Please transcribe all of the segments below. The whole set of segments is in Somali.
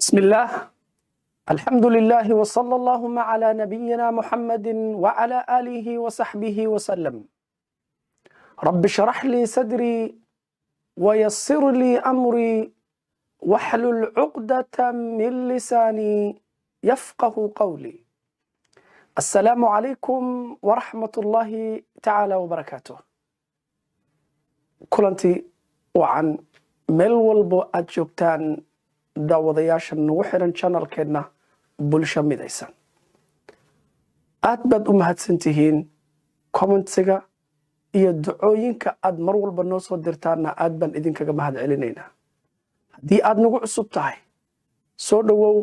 بسم الله. الحمد لله وصلى اللهم على نبينا محمد وعلى آله وصحبه وسلم. رب اشرح لي صدري ويسر لي أمري واحلل عقدة من لساني يفقه قولي. السلام عليكم ورحمة الله تعالى وبركاته. كلنتي وعن meel walbo aad joogtaan daawadayaasha nagu xiran channelkeena bulsho midaysan. aad baad u mahadsantihiin commentsiga iyo ducooyinka aad mar walba noo soo dirtaana aad baan idinkaga mahad celinaynaa. haddii aad nagu cusub tahay soo dhawow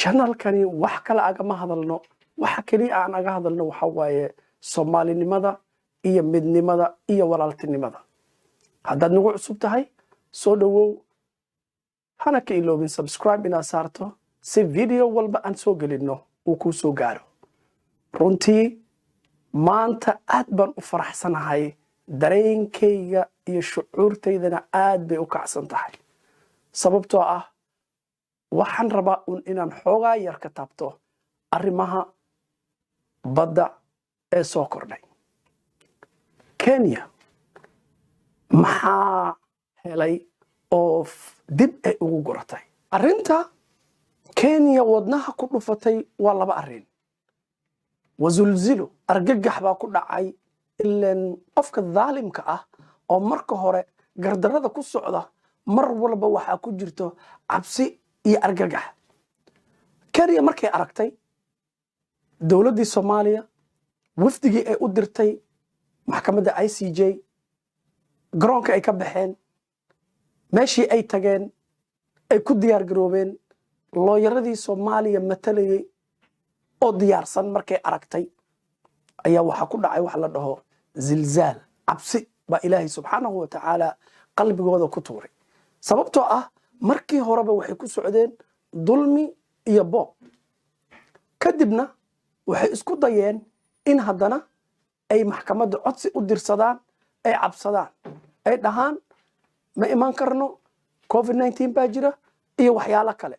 channelkani wax kale agama hadalno, waxa kaliya aan aga hadalno waxa waaye Soomaalinimada iyo midnimada iyo walaaltinimada. haddaad nagu cusub tahay soo dhawow, hana ka iloobin subscribe inaad saarto si video walba aan soo gelino uu kuu soo gaaro. runtii maanta aad baan u faraxsanahay, dareenkayga iyo shucuurtaydana aad bay u kacsan tahay. sababtoo ah waxaan rabaa inaan xoogaa yar ka taabto arrimaha badda ee soo kordhay. Kenya maxaa helay oo dib ay ugu guratay? arrinta Kenya wadnaha ku dhufatay waa laba arrin. wazulzilo argagax baa ku dhacay, ilaan qofka dhaalimka ah oo marka hore gardarada ku socda mar walba waxaa ku jirto cabsi iyo argagax. Kenya markay aragtay dowladdii Soomaaliya wafdigii ay u dirtay maxkamadda ICJ, garoonka ay ka baxeen, meeshii ay tageen ay ku diyaar garoobeen, looyaradii Soomaaliya matalayay oo diyaarsan markay aragtay ayaa waxaa ku dhacay wax la dhaho zilzaal. cabsi baa Ilaahay subxaanahu wa tacaala qalbigooda ku tuuray. sababtoo ah markii horeba waxay ku socdeen dulmi iyo boob. kadibna waxay isku dayeen in haddana ay maxkamadda codsi u dirsadaan, ay cabsadaan, ay dhahaan ma iman karno, COVID-19 baa jira iyo waxyaalo kale,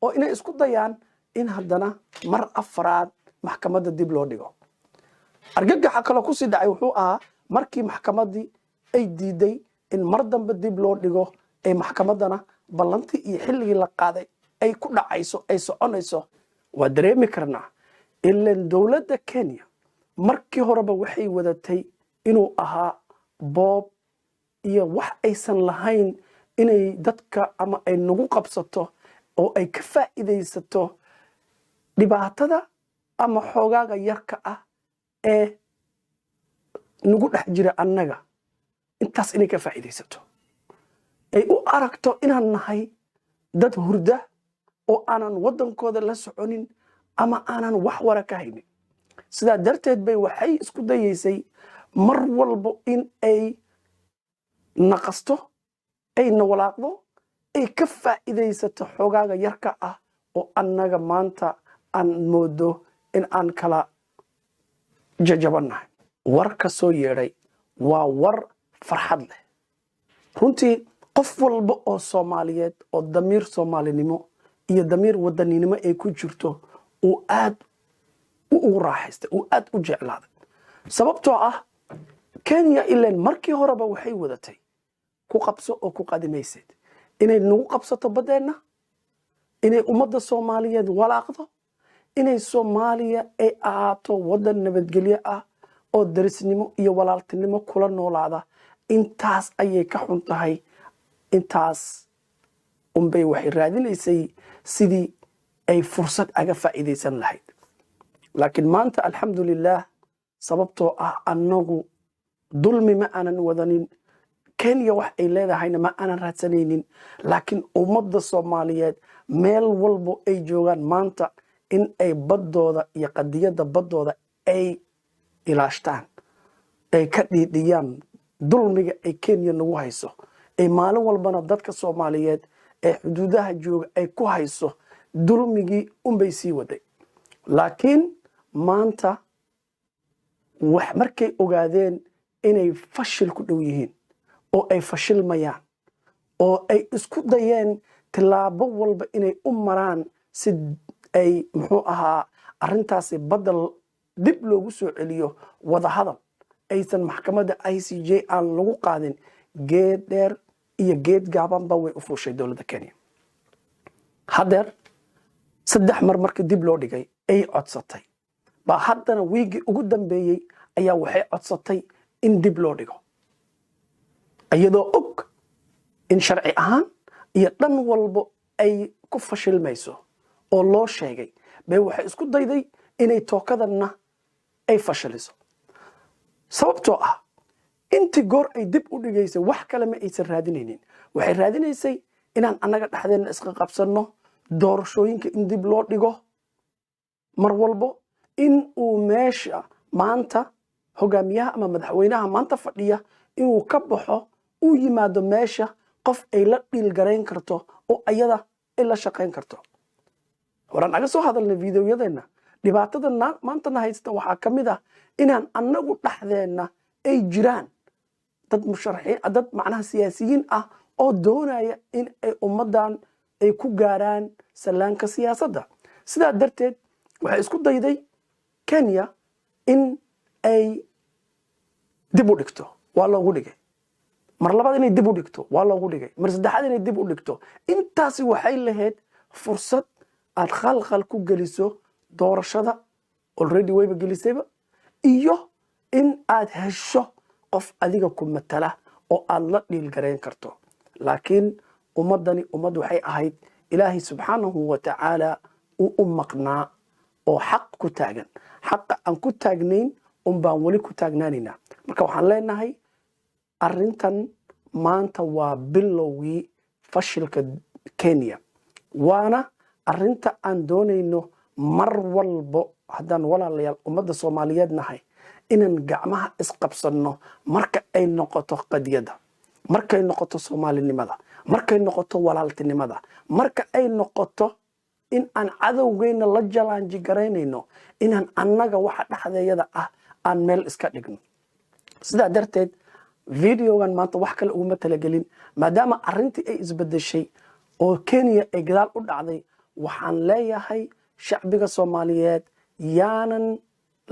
oo inay isku dayaan in haddana mar afraad maxkamadda dib loo dhigo. argagaxa kale ku sii dhacay wuxuu ahaa markii maxkamaddii ay diiday in mar dambe dib loo dhigo, ay maxkamaddana ballantii iyo xilligii la qaaday ay ku dhacayso, ay soconayso. waa dareemi karnaa ilaan dowladda Kenya markii horeba waxay wadatay inuu ahaa boob iyo wax aysan lahayn, inay dadka ama ay nagu qabsato oo ay ka faa'iidaysato dhibaatada ama xoogaaga yarka ah ee nagu dhex jira annaga. intaas inay ka faa'iidaysato, ay u aragto inaan nahay dad hurda oo aanan waddankooda la soconin ama aanan wax wara ka haynin. sidaa darteed bay waxay isku dayaysay mar walbo in ay naqasto, ay nawalaaqdo, ay ka faa'iidaysato xoogaaga yarka ah oo annaga maanta aan moodo in aan kala jajabannahay. war ka soo yeedhay waa war farxad leh. runtii qof walba oo Soomaaliyeed oo damiir Soomaalinimo iyo damiir wadaninimo ay ku jirto uu aad ugu raaxaystay, uu aad u jeclaaday. sababtoo ah Kenya ilaan markii horeba waxay wadatay ku qabso oo ku qadimaysid inay nagu qabsato badeena, inay ummadda Soomaaliyeed walaaqdo, inay Soomaaliya ay ahaato waddan nabadgelyo ah oo darisnimo iyo walaaltinimo kula noolaada. intaas ayay ka xun tahay. intaas unbay waxay raadinaysay sidii ay fursad aga faa'iidaysan lahayd. laakiin maanta alxamdulillaah, sababtoo ah annagu dulmi ma aanan wadanin, Kenya wax ay leedahayna ma aanan raadsanaynin. laakiin ummadda Soomaaliyeed meel walbo ay joogaan maanta in ay baddooda iyo qadiyadda baddooda ay ilaashtaan, ay ka dhiidhiyaan dulmiga ay Kenya nagu hayso, ay maalin walbana dadka Soomaaliyeed ee xuduudaha jooga ay ku hayso dulmigii unbay sii waday. laakiin maanta markay ogaadeen inay fashil ku dhow yihiin oo ay fashilmayaan oo ay isku dayeen tilaabo walba inay u maraan si ay muxuu ahaa arrintaasi badal dib loogu soo celiyo wada hadal aysan maxkamadda ICJ aan lagu qaadin geed dheer iyo geed gaabanba way u fuushay dowladda Kenya. Hadeer 3 mar markii dib loo dhigay ay codsatay ba haddana wiigi ugu dambeeyay ayaa waxay codsatay in dib loo dhigo iyadoo og in sharci ahaan iyo dhan walba ay ku fashilmayso oo loo sheegay bay waxay isku dayday inay tookadana ay fashiliso sababtoo ah intii goor ay dib u dhigaysay wax kale ma aysan raadinaynin waxay raadinaysay inaan annaga dhaxdeena iska qabsanno doorashooyinka in dib loo dhigo mar walbo in uu meesha maanta hogaamiyaha ama madaxweynaha maanta fadhiya inuu ka baxo uu yimaado meesha qof ay la dhiil garayn karto oo ayada ay la shaqayn karto waran aga soo hadalna fiidiyoyadeena dhibaatada maanta haysta waxa kamid ah inaan annagu dhaxdeena ay jiraan dad musharaxiin dad macnaha siyaasiyiin ah oo doonaya in ay ummadan ay ku gaaraan salaanka siyaasadda sidaa darteed waxay isku dayday Kenya in ay dib u dhigto waa loogu dhigay mar labaad inay dib u dhigto waa loogu dhigay mar saddexaad inay dib u dhigto intaasi waxay lahayd fursad aad khalkhal ku geliso doorashada already wayba gelisayba iyo in aad hesho qof adiga ku matala oo aad la dhiil garayn karto laakiin ummadani ummad waxay ahayd ilaahi subxaanahu wa ta'ala u maqnaa oo xaq ku taagan xaqa aan ku taagnayn baan wali ku taagnaanina marka waxaan leenahay arrintan maanta waa bilowgii fashilka Kenya waana arrinta aan doonayno mar walbo haddaan walaalayaal ummadda Soomaaliyeed nahay inaan gacmaha isqabsanno marka ay noqoto qadiyada markay noqoto Soomaalinimada markay noqoto walaaltinimada marka ay noqoto in aan cadowgeena la jalaanji garaynayno inaan annaga waxa dhaxdeeyada ah aan meel iska dhigno sidaa darteed videogan maanta wax kale ugu matalagelin maadaama arrintii ay isbedeshay oo Kenya ay gadaal u dhacday waxaan leeyahay shacbiga Soomaaliyeed yaanan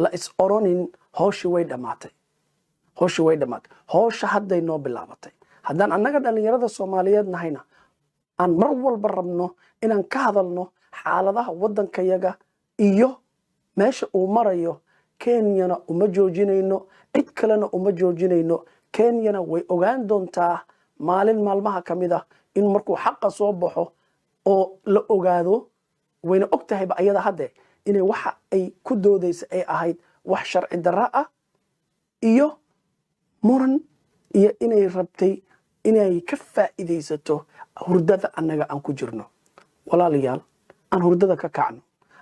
la is oronin hooshi way dhamaatay hoosha hadday noo bilaabatay haddaan annaga dhalinyarada Soomaaliyeed nahayna aan mar walba rabno inaan ka hadalno xaaladaha waddankayaga iyo meesha uu marayo Kenyana uma joojinayno cid kalena uma joojinayno Kenyana way ogaan doontaa maalin maalmaha kamid ah in markuu xaqa soo baxo oo la ogaado wayna ogtahay ba ayada hadde inay waxa ay ku doodayso ay ahayd wax sharci darro ah iyo muran iyo inay rabtay inay ka faa'iideysato hurdada annaga aan ku jirno walaalayaal aan hurdada ka kacno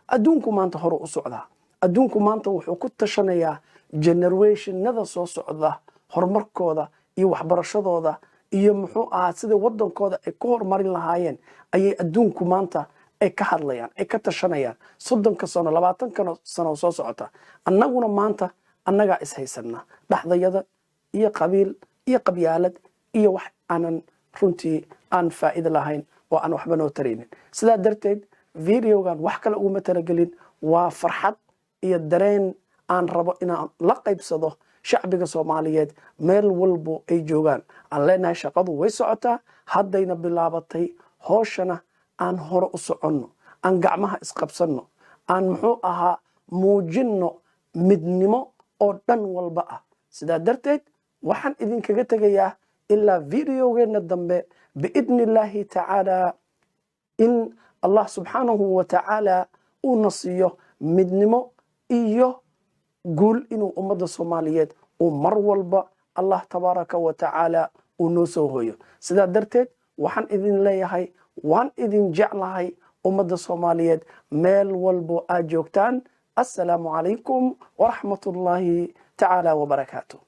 adduunku maanta hore u socdaa adduunku maanta wuxuu ku tashanayaa generationada soo socda horumarkooda iyo waxbarashadooda iyo muxuu ahaa sida wadankooda ay ku horumarin lahaayeen ayay adduunku maanta ay ka hadlayaan ay ka tashanayaan 30 sano 20 sano soo socota annaguna maanta annaga is haysana dhaxdayada iyo qabiil iyo qabyaalad iyo wax aanan runtii aan faa'iido lahayn oo aan waxba noo taraynin sidaa darteed videogan wax kale ugu matalagelin waa farxad iyo dareen aan rabo inaan la qaybsado shacbiga Soomaaliyeed meel walbo ay joogaan aan leenahay shaqadu way socotaa haddayna bilaabatay hooshana aan hore u soconno aan gacmaha isqabsanno aan muxuu ahaa muujinno midnimo oo dhan walba ah sidaa darteed waxaan idinkaga tegayaa ilaa videogeena dambe biidnillaahi tacaala in Allah subxaanahu wa tacaala uu nasiyo midnimo iyo guul inuu ummadda Soomaaliyeed uu mar walba Allah tabaaraka wa tacaala uu noo soo hooyo sidaa darteed waxaan idin leeyahay waan idin jeclahay ummadda Soomaaliyeed meel walbo aad joogtaan assalaamu calaykum waraxmatullaahi tacaala wabarakaatuh